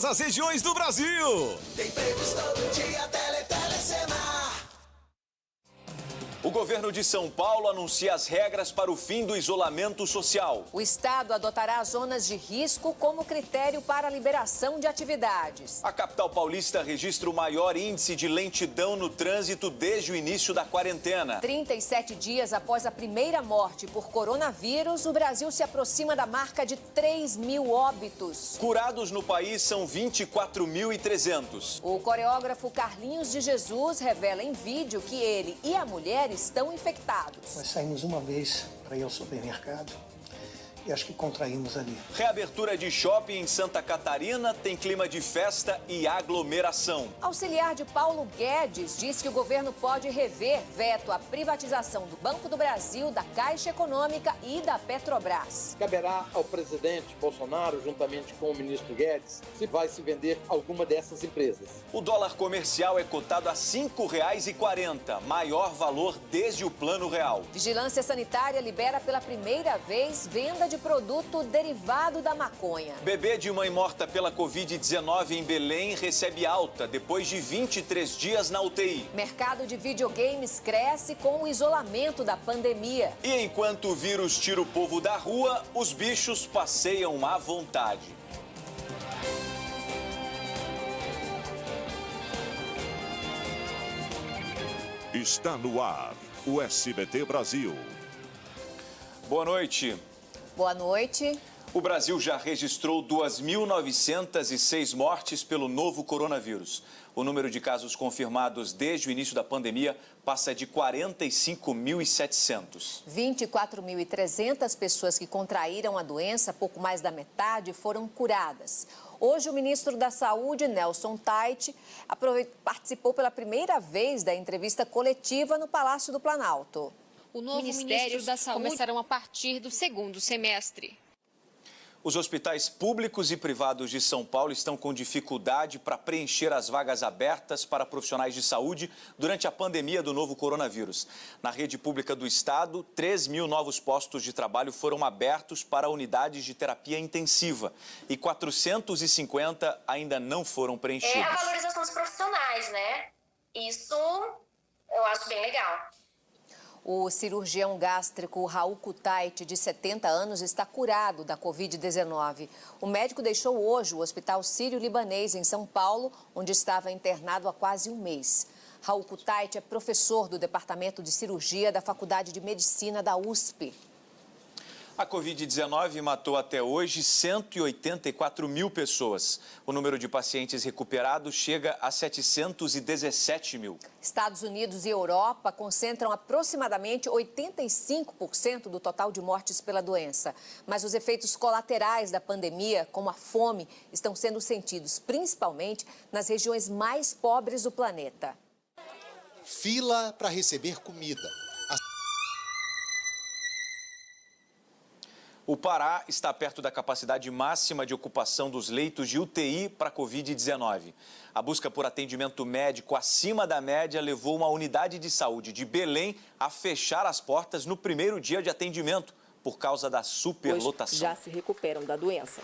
As regiões do Brasil. Tem prêmios todo dia, Telecena. O governo de São Paulo anuncia as regras para o fim do isolamento social. O estado adotará zonas de risco como critério para a liberação de atividades. A capital paulista registra o maior índice de lentidão no trânsito desde o início da quarentena. 37 dias após a primeira morte por coronavírus, o Brasil se aproxima da marca de 3.000 óbitos. Curados no país são 24.300. O coreógrafo Carlinhos de Jesus revela em vídeo que ele e a mulher estão infectados. Nós saímos uma vez para ir ao supermercado e acho que contraímos ali. Reabertura de shopping em Santa Catarina tem clima de festa e aglomeração. Auxiliar de Paulo Guedes diz que o governo pode rever veto à privatização do Banco do Brasil, da Caixa Econômica e da Petrobras. Caberá ao presidente Bolsonaro, juntamente com o ministro Guedes, se vai se vender alguma dessas empresas. O dólar comercial é cotado a R$ 5,40, maior valor desde o Plano Real. Vigilância Sanitária libera pela primeira vez venda de produto derivado da maconha. Bebê de mãe morta pela Covid-19 em Belém recebe alta depois de 23 dias na UTI. Mercado de videogames cresce com o isolamento da pandemia. E enquanto o vírus tira o povo da rua, os bichos passeiam à vontade. Está no ar o SBT Brasil. Boa noite. Boa noite. O Brasil já registrou 2.906 mortes pelo novo coronavírus. O número de casos confirmados desde o início da pandemia passa de 45.700. 24.300 pessoas que contraíram a doença, pouco mais da metade, foram curadas. Hoje, o ministro da Saúde, Nelson Taixe, participou pela primeira vez da entrevista coletiva no Palácio do Planalto. O novo Ministério da Saúde começarão a partir do segundo semestre. Os hospitais públicos e privados de São Paulo estão com dificuldade para preencher as vagas abertas para profissionais de saúde durante a pandemia do novo coronavírus. Na rede pública do estado, 3.000 novos postos de trabalho foram abertos para unidades de terapia intensiva e 450 ainda não foram preenchidos. É a valorização dos profissionais, né? Isso eu acho bem legal. O cirurgião gástrico Raul Kutaiti, de 70 anos, está curado da Covid-19. O médico deixou hoje o Hospital Sírio-Libanês, em São Paulo, onde estava internado há quase um mês. Raul Kutaiti é professor do Departamento de Cirurgia da Faculdade de Medicina da USP. A Covid-19 matou até hoje 184 mil pessoas. O número de pacientes recuperados chega a 717 mil. Estados Unidos e Europa concentram aproximadamente 85% do total de mortes pela doença. Mas os efeitos colaterais da pandemia, como a fome, estão sendo sentidos principalmente nas regiões mais pobres do planeta. Fila para receber comida. O Pará está perto da capacidade máxima de ocupação dos leitos de UTI para a Covid-19. A busca por atendimento médico acima da média levou uma unidade de saúde de Belém a fechar as portas no primeiro dia de atendimento por causa da superlotação. Já se recuperam da doença.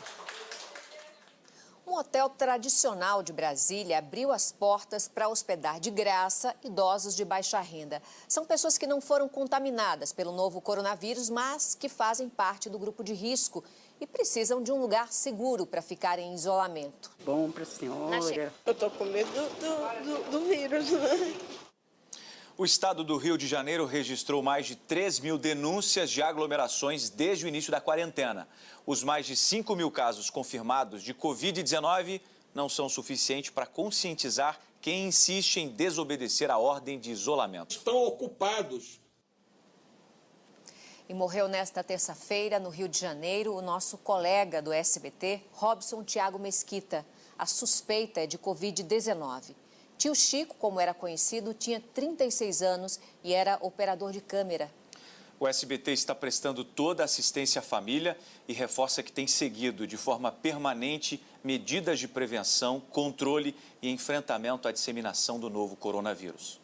Um hotel tradicional de Brasília abriu as portas para hospedar de graça idosos de baixa renda. São pessoas que não foram contaminadas pelo novo coronavírus, mas que fazem parte do grupo de risco e precisam de um lugar seguro para ficar em isolamento. Bom para a senhora. Eu tô com medo do vírus, né? O estado do Rio de Janeiro registrou mais de 3.000 denúncias de aglomerações desde o início da quarentena. Os mais de 5.000 casos confirmados de Covid-19 não são suficientes para conscientizar quem insiste em desobedecer a ordem de isolamento. Estão ocupados. E morreu nesta terça-feira, no Rio de Janeiro, o nosso colega do SBT, Robson Thiago Mesquita. A suspeita é de Covid-19. Tio Chico, como era conhecido, tinha 36 anos e era operador de câmera. O SBT está prestando toda a assistência à família e reforça que tem seguido de forma permanente medidas de prevenção, controle e enfrentamento à disseminação do novo coronavírus.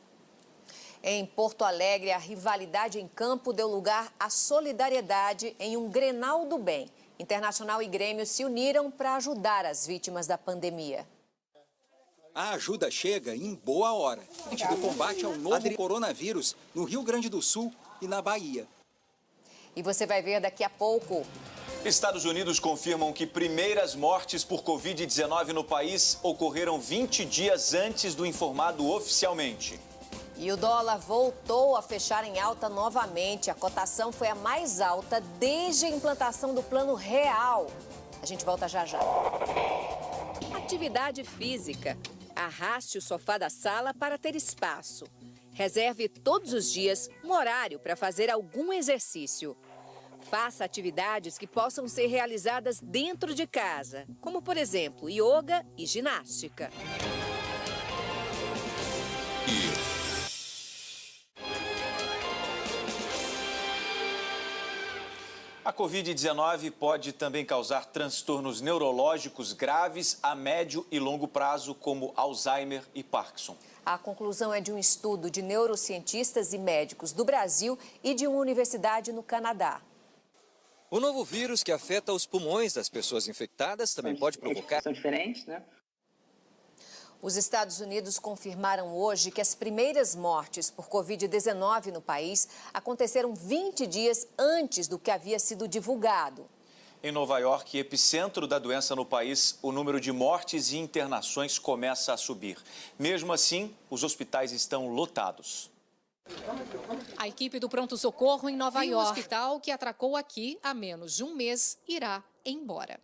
Em Porto Alegre, a rivalidade em campo deu lugar à solidariedade em um Grenal do Bem. Internacional e Grêmio se uniram para ajudar as vítimas da pandemia. A ajuda chega em boa hora, do combate ao novo coronavírus no Rio Grande do Sul e na Bahia. E você vai ver daqui a pouco. Estados Unidos confirmam que primeiras mortes por Covid-19 no país ocorreram 20 dias antes do informado oficialmente. E o dólar voltou a fechar em alta novamente. A cotação foi a mais alta desde a implantação do Plano Real. A gente volta já já. Atividade física. Arraste o sofá da sala para ter espaço. Reserve todos os dias um horário para fazer algum exercício. Faça atividades que possam ser realizadas dentro de casa, como, por exemplo, yoga e ginástica. A Covid-19 pode também causar transtornos neurológicos graves a médio e longo prazo, como Alzheimer e Parkinson. A conclusão é de um estudo de neurocientistas e médicos do Brasil e de uma universidade no Canadá. O novo vírus que afeta os pulmões das pessoas infectadas também pode provocar... São diferentes, né? Os Estados Unidos confirmaram hoje que as primeiras mortes por Covid-19 no país aconteceram 20 dias antes do que havia sido divulgado. Em Nova York, epicentro da doença no país, o número de mortes e internações começa a subir. Mesmo assim, os hospitais estão lotados. A equipe do pronto-socorro em Nova York, o hospital que atracou aqui há menos de um mês, irá embora.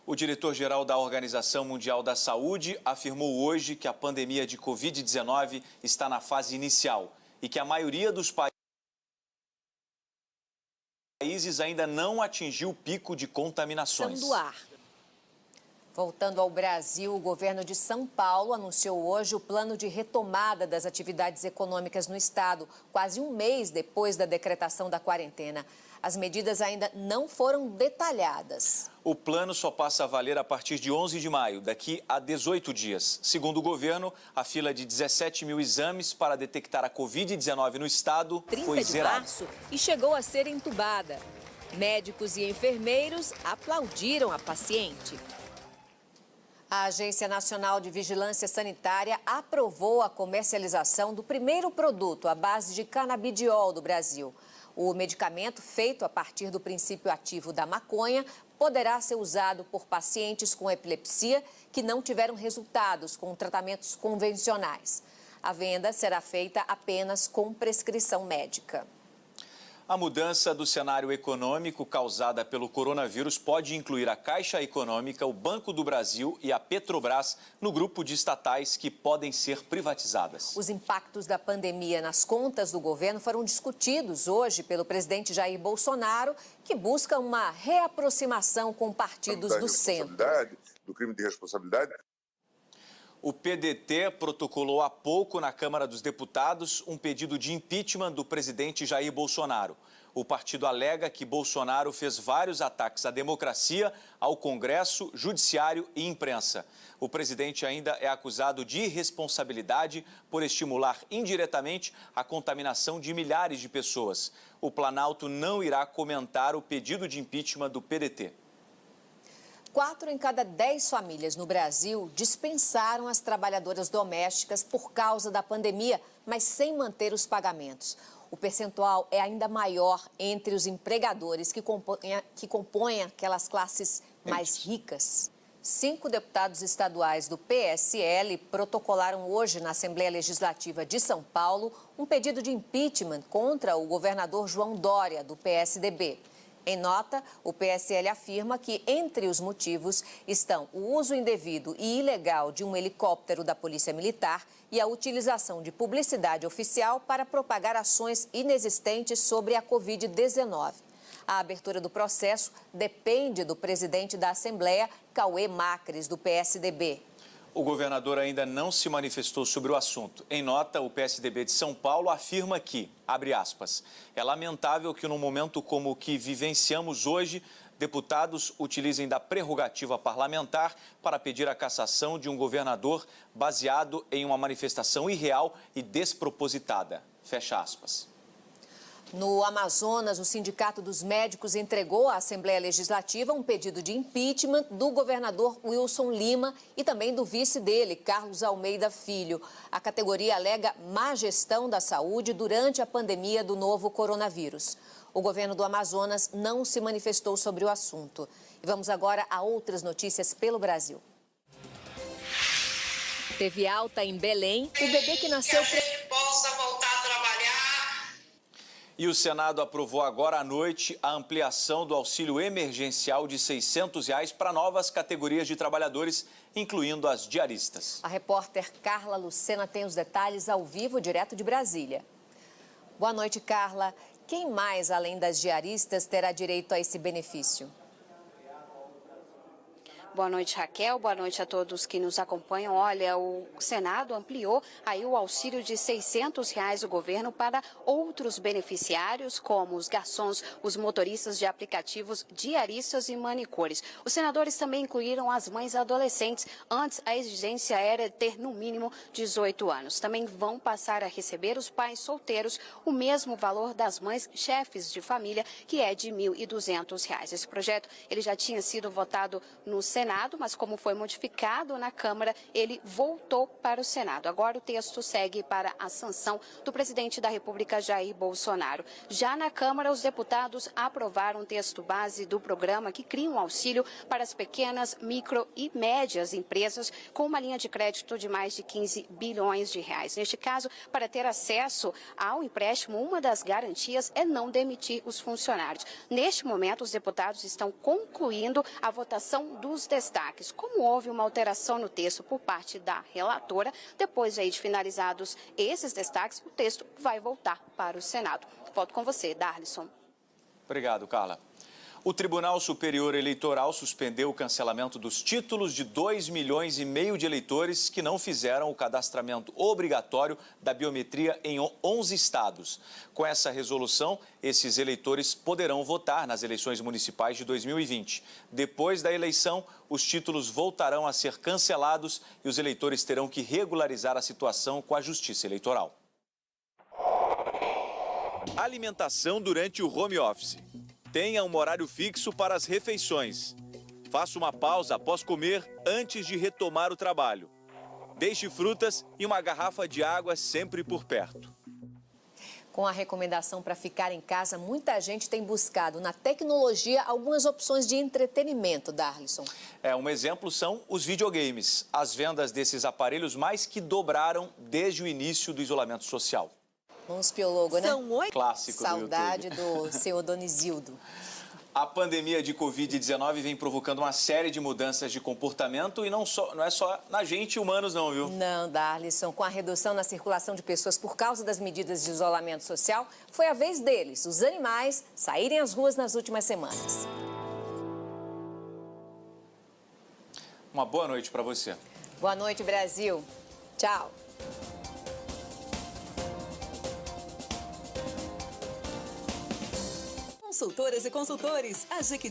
O diretor-geral da Organização Mundial da Saúde afirmou hoje que a pandemia de Covid-19 está na fase inicial e que a maioria dos países ainda não atingiu o pico de contaminações. Do ar. Voltando ao Brasil, o governo de São Paulo anunciou hoje o plano de retomada das atividades econômicas no estado, quase um mês depois da decretação da quarentena. As medidas ainda não foram detalhadas. O plano só passa a valer a partir de 11 de maio, daqui a 18 dias. Segundo o governo, a fila de 17 mil exames para detectar a Covid-19 no estado foi 30 de março e chegou a ser entubada. Médicos e enfermeiros aplaudiram a paciente. A Agência Nacional de Vigilância Sanitária aprovou a comercialização do primeiro produto à base de canabidiol do Brasil. O medicamento, feito a partir do princípio ativo da maconha, poderá ser usado por pacientes com epilepsia que não tiveram resultados com tratamentos convencionais. A venda será feita apenas com prescrição médica. A mudança do cenário econômico causada pelo coronavírus pode incluir a Caixa Econômica, o Banco do Brasil e a Petrobras no grupo de estatais que podem ser privatizadas. Os impactos da pandemia nas contas do governo foram discutidos hoje pelo presidente Jair Bolsonaro, que busca uma reaproximação com partidos do centro. Do crime de responsabilidade. O PDT protocolou há pouco na Câmara dos Deputados um pedido de impeachment do presidente Jair Bolsonaro. O partido alega que Bolsonaro fez vários ataques à democracia, ao Congresso, Judiciário e imprensa. O presidente ainda é acusado de irresponsabilidade por estimular indiretamente a contaminação de milhares de pessoas. O Planalto não irá comentar o pedido de impeachment do PDT. 4 em cada 10 famílias no Brasil dispensaram as trabalhadoras domésticas por causa da pandemia, mas sem manter os pagamentos. O percentual é ainda maior entre os empregadores que compõem aquelas classes mais ricas. 5 deputados estaduais do PSL protocolaram hoje na Assembleia Legislativa de São Paulo um pedido de impeachment contra o governador João Dória, do PSDB. Em nota, o PSL afirma que, entre os motivos, estão o uso indevido e ilegal de um helicóptero da Polícia Militar e a utilização de publicidade oficial para propagar ações inexistentes sobre a Covid-19. A abertura do processo depende do presidente da Assembleia, Cauê Macris, do PSDB. O governador ainda não se manifestou sobre o assunto. Em nota, o PSDB de São Paulo afirma que, abre aspas, é lamentável que num momento como o que vivenciamos hoje, deputados utilizem da prerrogativa parlamentar para pedir a cassação de um governador baseado em uma manifestação irreal e despropositada. Fecha aspas. No Amazonas, o Sindicato dos Médicos entregou à Assembleia Legislativa um pedido de impeachment do governador Wilson Lima e também do vice dele, Carlos Almeida Filho. A categoria alega má gestão da saúde durante a pandemia do novo coronavírus. O governo do Amazonas não se manifestou sobre o assunto. E vamos agora a outras notícias pelo Brasil. Teve alta em Belém. O bebê que nasceu... possa voltar a trabalhar. E o Senado aprovou agora à noite a ampliação do auxílio emergencial de R$ 600 para novas categorias de trabalhadores, incluindo as diaristas. A repórter Carla Lucena tem os detalhes ao vivo, direto de Brasília. Boa noite, Carla. Quem mais, além das diaristas, terá direito a esse benefício? Boa noite, Raquel. Boa noite a todos que nos acompanham. Olha, o Senado ampliou aí o auxílio de R$ 600 do governo para outros beneficiários, como os garçons, os motoristas de aplicativos, diaristas e manicures. Os senadores também incluíram as mães adolescentes. Antes, a exigência era ter, no mínimo, 18 anos. Também vão passar a receber os pais solteiros o mesmo valor das mães chefes de família, que é de R$ 1.200. Esse projeto ele já tinha sido votado no Senado, mas como foi modificado na Câmara, ele voltou para o Senado. Agora o texto segue para a sanção do presidente da República, Jair Bolsonaro. Já na Câmara, os deputados aprovaram um texto base do programa que cria um auxílio para as pequenas, micro e médias empresas com uma linha de crédito de mais de 15 bilhões de reais. Neste caso, para ter acesso ao empréstimo, uma das garantias é não demitir os funcionários. Neste momento, os deputados estão concluindo a votação dos destaques. Como houve uma alteração no texto por parte da relatora, depois aí de finalizados esses destaques, o texto vai voltar para o Senado. Volto com você, Darlison. Obrigado, Carla. O Tribunal Superior Eleitoral suspendeu o cancelamento dos títulos de 2,5 milhões de eleitores que não fizeram o cadastramento obrigatório da biometria em 11 estados. Com essa resolução, esses eleitores poderão votar nas eleições municipais de 2020. Depois da eleição, os títulos voltarão a ser cancelados e os eleitores terão que regularizar a situação com a Justiça Eleitoral. Alimentação durante o home office. Tenha um horário fixo para as refeições. Faça uma pausa após comer antes de retomar o trabalho. Deixe frutas e uma garrafa de água sempre por perto. Com a recomendação para ficar em casa, muita gente tem buscado na tecnologia algumas opções de entretenimento, Darlison. Um exemplo são os videogames. As vendas desses aparelhos mais que dobraram desde o início do isolamento social. Vamos piologo, né? Clássico Saudade do YouTube. do seu Donizildo. A pandemia de Covid-19 vem provocando uma série de mudanças de comportamento e não é só na gente humanos não, viu? Não, Darlison. Com a redução na circulação de pessoas por causa das medidas de isolamento social, foi a vez deles, os animais, saírem às ruas nas últimas semanas. Uma boa noite para você. Boa noite, Brasil. Tchau. Consultoras e consultores, a Jequiti